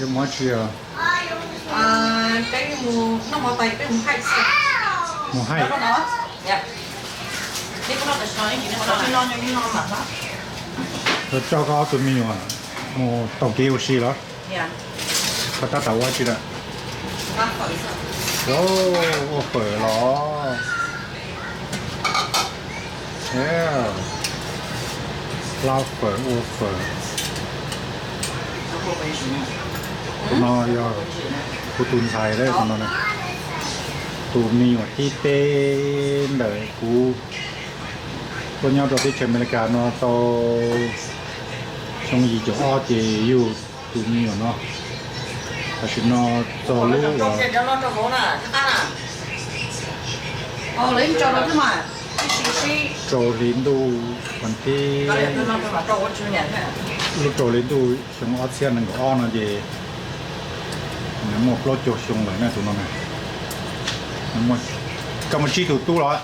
有么吃啊？cái mù nó mò tay cái mù hay mù hay nó đó dạ cái nó là soi cái nó như nó mà đó rồi cho có tụi mình à mù tổng kêu xí đó dạ có ta tàu quá chứ đó ô phở đó yeah lao phở ô phở nó do cô tuôn xài đấy nó này tụi mình ởที่tên đời cô nhau rồi đi chơi America nó to trong gì chỗ o thì yêu tụi mình nó thì nó to lúc rồi lấy cho nó thế mà trâu lính đu còn tí lúc trâu lính đu chúng ở xe này có on là gì nếu một lô chỗ xuống lại này tụi nó này nếu một cầm một chi tụi tu rồi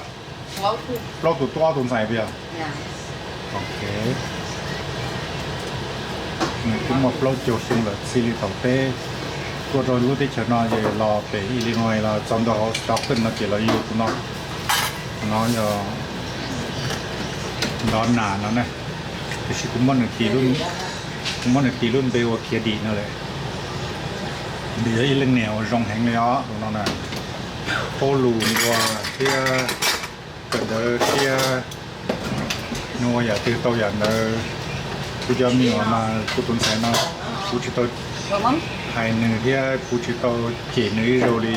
lô tụi to tụi xài bây giờ ok này cũng một lô chỗ xuống lại xì lì tàu tê cô rồi lúc đi chơi nó gì lò để Illinois là trong đó đọc tên nó chỉ là yêu tụi nó giờ Donna nó này cái gì cũng muốn được kỳ luôn bây giờ kia đi nữa đấy để ý lên nèo rong hành đó nó này ô lù qua kia cần đỡ kia nuôi giờ từ tôi giờ nó bây giờ mình mà cô tuấn sai nó cô chỉ tôi hai nữ kia cô chỉ tôi chỉ nữ rồi đi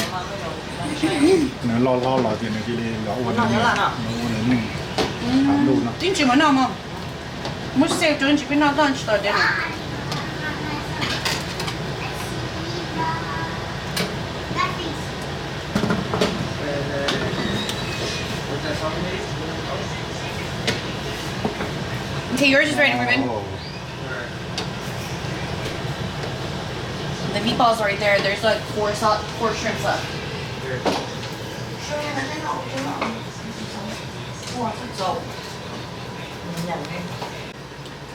nó lo thì nó đi lo ôn nó chính chỉ mà nào mà muốn xem chuẩn chỉ biết nào đó chỉ tới đây Okay, yours is ready, Ruben. The meatballs are right there. There's like four shrimps left.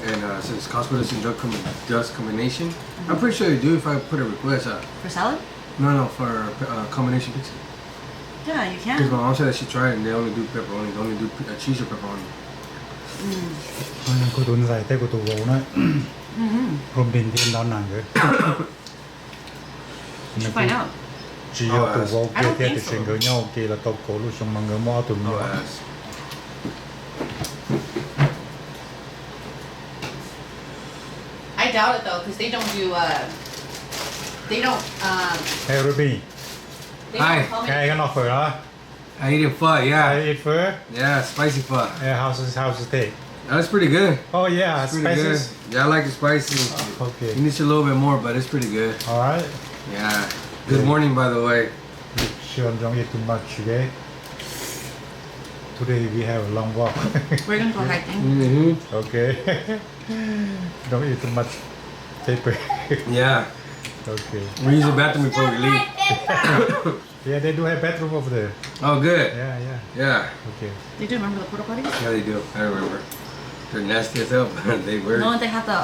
And since Costco doesn't dust combination, I'm pretty sure they do if I put a request out. For salad? No, for combination pizza. Yeah, you can. Because my mom said that she tried it and they only do pepperoni. They only do cheese or pepperoni. cô tuấn sai tay của tụi gấu này hôm bên thiên đó nàng rồi Find out. chỉ có tụi gấu kia thì sinh với nhau kia là tụi cổ lúc xong mà người mua tụi mình I doubt it though, because they don't do. They don't. Hey Ruby, Hi. hey cái nó phở đó. I eat pho, yeah. I eat phở. Yeah, spicy pho. Yeah, how's the taste? That's pretty good. Oh yeah, It's pretty good. Yeah, I like the spicy. Okay. You need a little bit more, but it's pretty good. All right. Yeah. Good morning, by the way. Sure, don't eat too much, okay? Today we have a long walk. We're gonna go hiking. Mm-hmm. Okay. Don't eat too much paper. Yeah. Okay. We use the bathroom before we leave. Yeah, they do have bathroom over there. Oh, good. Yeah. Yeah. Okay. They do remember the porta potties? Yeah, they do. I remember. They're nasty as hell, but they were. No, they have the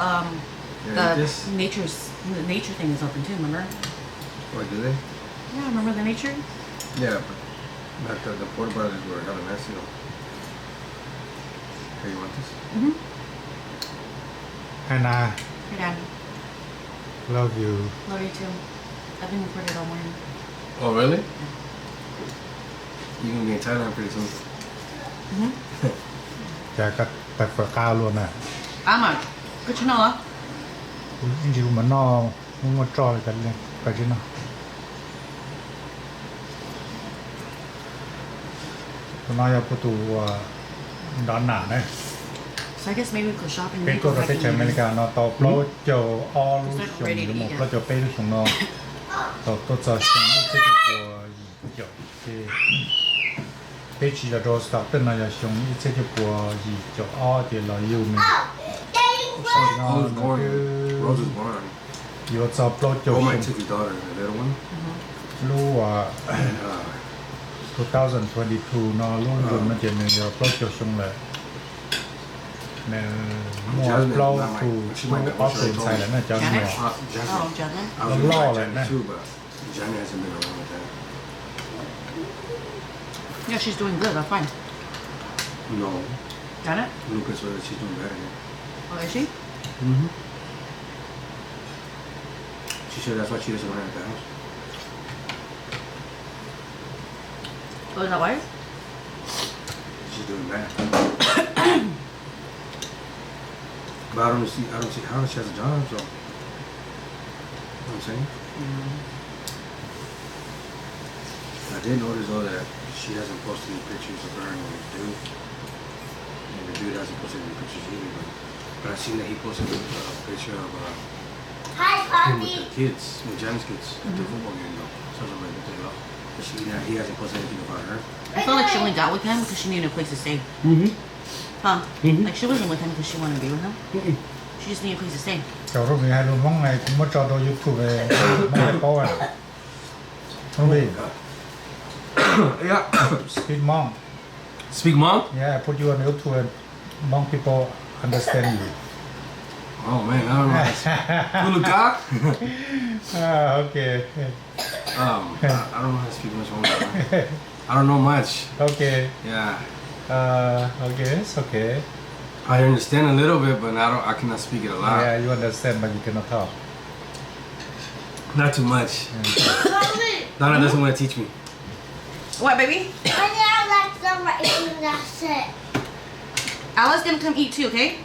this? the nature thing is open too. Remember? What, do they? Yeah, remember the nature? Yeah, but not the porta potties were hella nasty though. Here, you want this? Hannah, Hey, Dad. love you. Love you too. I've been recorded all morning. Oh, really? You're gonna be in Thailand pretty soon. Chả cắt tập phở cao luôn à. Mà good to know. Chỉ mà nó muốn cho cái này cái gì nó. Nó là tụ đón nản đấy. So I guess maybe we could shop and Cái maybe cô go có thể hiking. chơi America nó tàu lô châu all It's not xuống ready to một eat lô yet. châu pay xuống nó tàu tôi cho xuống cái của gì kiểu cái chỉ là rose start tên là xuống cái của gì kiểu all thì là yêu mình. Rose is born. Rose is born. Yêu cho lô châu Oh, my xuống Tiki daughter, the little one. lô And 2022 nó luôn dùng nó chỉ mình lô châu xuống lại. nè mua lâu to option xài là nó cho Janet? mẹ Jasmine. Oh, Jasmine. I was Law gonna like Janet that. too, but Janet hasn't been around with that. Yeah, she's doing good. That's fine. No, Janet? Lucas said that she's doing better. Oh, is she? Mm-hmm. She said that's why she doesn't run at the house. Oh, is that why? She's doing bad. But I don't see how she has a job, so. You know what I'm saying? I did notice though that she hasn't posted any pictures of her and the dude. And the dude hasn't posted any pictures either. But I seen that he posted a picture of him with the kids, with Jan's kids, at the football game though. So I was like, what the hell? But he hasn't posted anything about her. I feel like she only got with him because she needed a place to stay. Mm-hmm. Huh? Mhm. Like she wasn't with him because she wanted to be with him. Mm-mm. She just needed a place to stay. cháu lúc này luôn mong này cũng mất cho tôi YouTube về mong này có à không bị Yeah. speak mong Speak Hmong? yeah I put you on YouTube and Hmong people understand you Oh man, I don't know. Huluka? okay I don't know how to speak much Hmong. I don't know much. okay Yeah. okay it's okay I understand a little bit, but I cannot speak it a lot. yeah you understand but you cannot talk Not too much. Donna doesn't want to teach me. What, baby? That's it. Alice gonna come eat too, okay?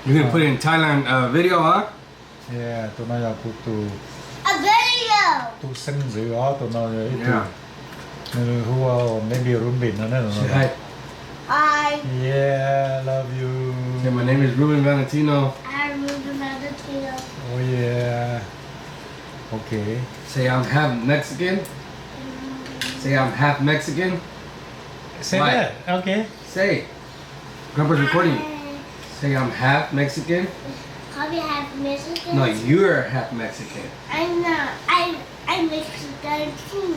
You're gonna put it in Thailand video, huh? yeah tụi nó là tụi A video. tụi sinh rửa tụi nó rồi Yeah. tụi who maybe room bin nó nữa Say hi. I yeah love you Say, my name is Ruben Valentino. remember another video. oh yeah okay Say I'm half Mexican. Say I'm half Mexican. say Why? that okay Say. Grandpa's recording. Say I'm half Mexican. Coffee half Mexican. No, you're half Mexican. I'm not. I'm Mexican too.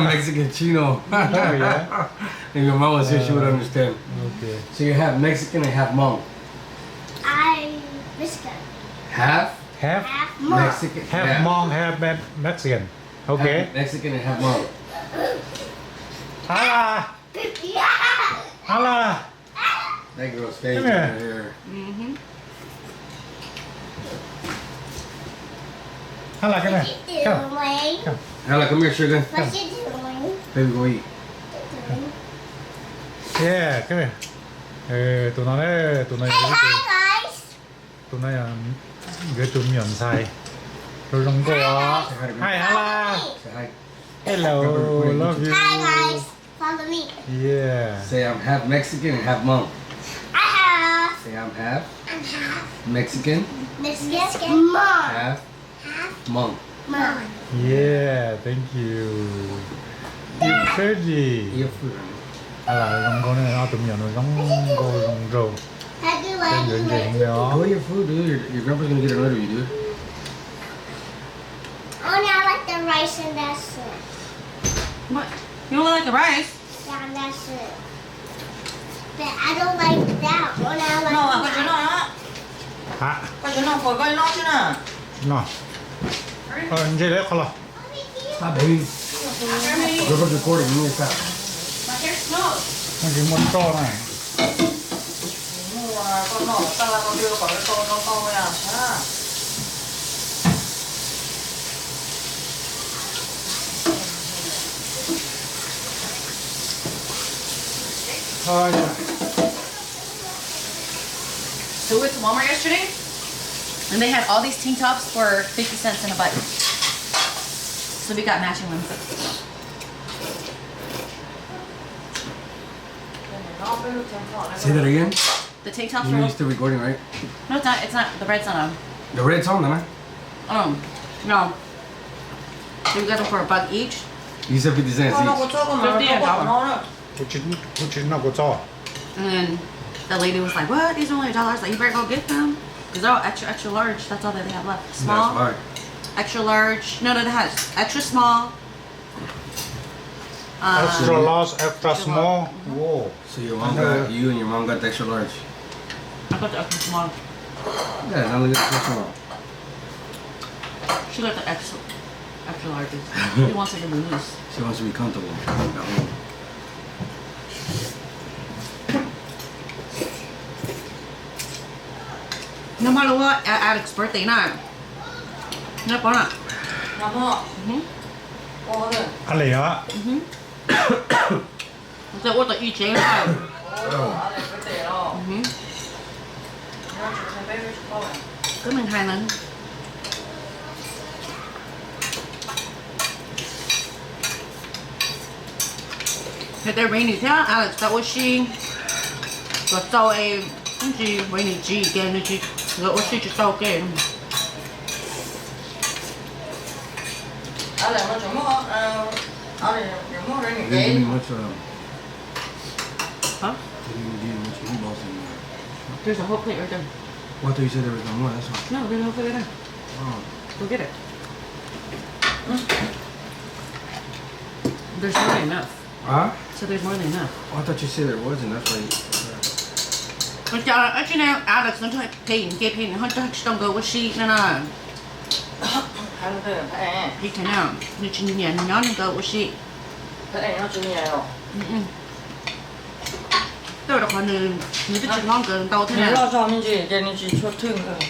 Mexican Chino. yeah. If your mom was here, she would understand. okay So you're half Mexican and half Hmong. I'm Mexican. Half half Mom. Mexican. half Hmong half Mexican okay Half Mexican and half Hmong. Hala Yeah. Hala That girl's face Come here. over here. Mm-hmm. Hala come What's here she come doing? Ella, come here, sugar. What's she doing? Baby, go eat. yeah come here tụi nó đấy tụi nó Hey, hi guys. tụi nó gửi tụi miệng xài rồi rong cô hi Hala Say hi. hello love you Hi guys. Follow me. yeah Say I'm half Mexican and half Hmong. I have. Say I'm half I'm half Mexican, Mexican. Mom. half Hmong. Mom. yeah thank you you're pretty Eat your food, honey. Hala rong cô này nó tụi miệng rồi rong cô rong râu Happy tên wedding. dưỡng chuyện đó Go eat your food, dude. Your grandpa's gonna get another you, dude. Only I like the rice and that's it. What? You don't like the rice? Yeah, and that's it. But I don't like that. Only I like No, the but you rice. know, hả but you know, for going on, you know. nó 이제 내 컬러 Stop, baby. Grandpa's recording. You need to stop. My hair smells. cái món to này Mua con nỏ sao là con đưa khỏi cái con to à? À. thôi So we went to Walmart yesterday, and they had all these tank tops for 50 cents in a button. So we got matching ones. Say that again. The tank tops You know were... you're still recording, right? No, it's not. It's not. The bread's not on. The red's on, Donna. No. So we got them for $1 each. You said 50 cents each. 50 a dollar. 고추나고 쪄 And then the lady was like, "What? These are only $1." Like, you better go get them, because they're all extra large. That's all that they have left. That's Small, hard. extra large. No, it has extra small. extra large extra small whoa So your mom got, you and your mom got the extra large. got the extra small. Yeah, now look at this one. She got the extra largest. She wants it to be loose. She wants to be comfortable at home. No matter what, at Alex's birthday night. No problem. น้ำพ่อ Mhm. โอ้เลย อะไรอ่ะ Mhm. So what the each day night. โอ้อะไรก็เตะแล้ว Mhm. น่าจะใช้ไปไม่ถูกต้อง Cứ mình hai lần. Thì tại Rainy theo Alex that was she got so a she Rainy G again and she got what she just so again. อะไรมันจะมั่วอะไรอย่างมั่วอะไรนี่ They เก๋ didn't give me much, Huh? they didn't give me much meatballs in there. There's a whole plate right there. Well, I thought you said there was no more, that's why. No, there's no plate right there. Oh. Go get it. There's more than enough. Huh? So there's more than enough. Oh, I thought you said there wasn't, that's why you... But actually now Alex nó cho Peyton get Peyton họ cho don't go with she no. ฮันเตอร์แพ้ He can now. Nó chỉ nhận nó go with she. แพ้น่าจะมีอะไรหรอ Tôi đọc hoàn người biết chừng ngon gần tao thế นี่ nào. เราชอบมันจีเจนี่จีชดถึงเลย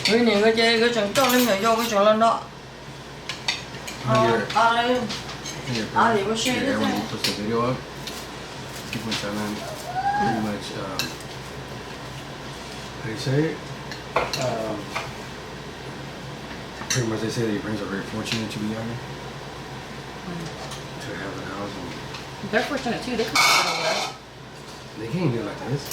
เฮ้ยนี่ก็เจ๊ก็จังต้องเล่นอย่างโยก็จังแล้วเนาะอะไร Here, Ah, they were sharing here, it when there. you post the video up, people in Thailand pretty much, how do you say it? Pretty much they say that your parents are very fortunate to be young, to have a house, and They're fortunate too. They come from nowhere. they can't do it like this.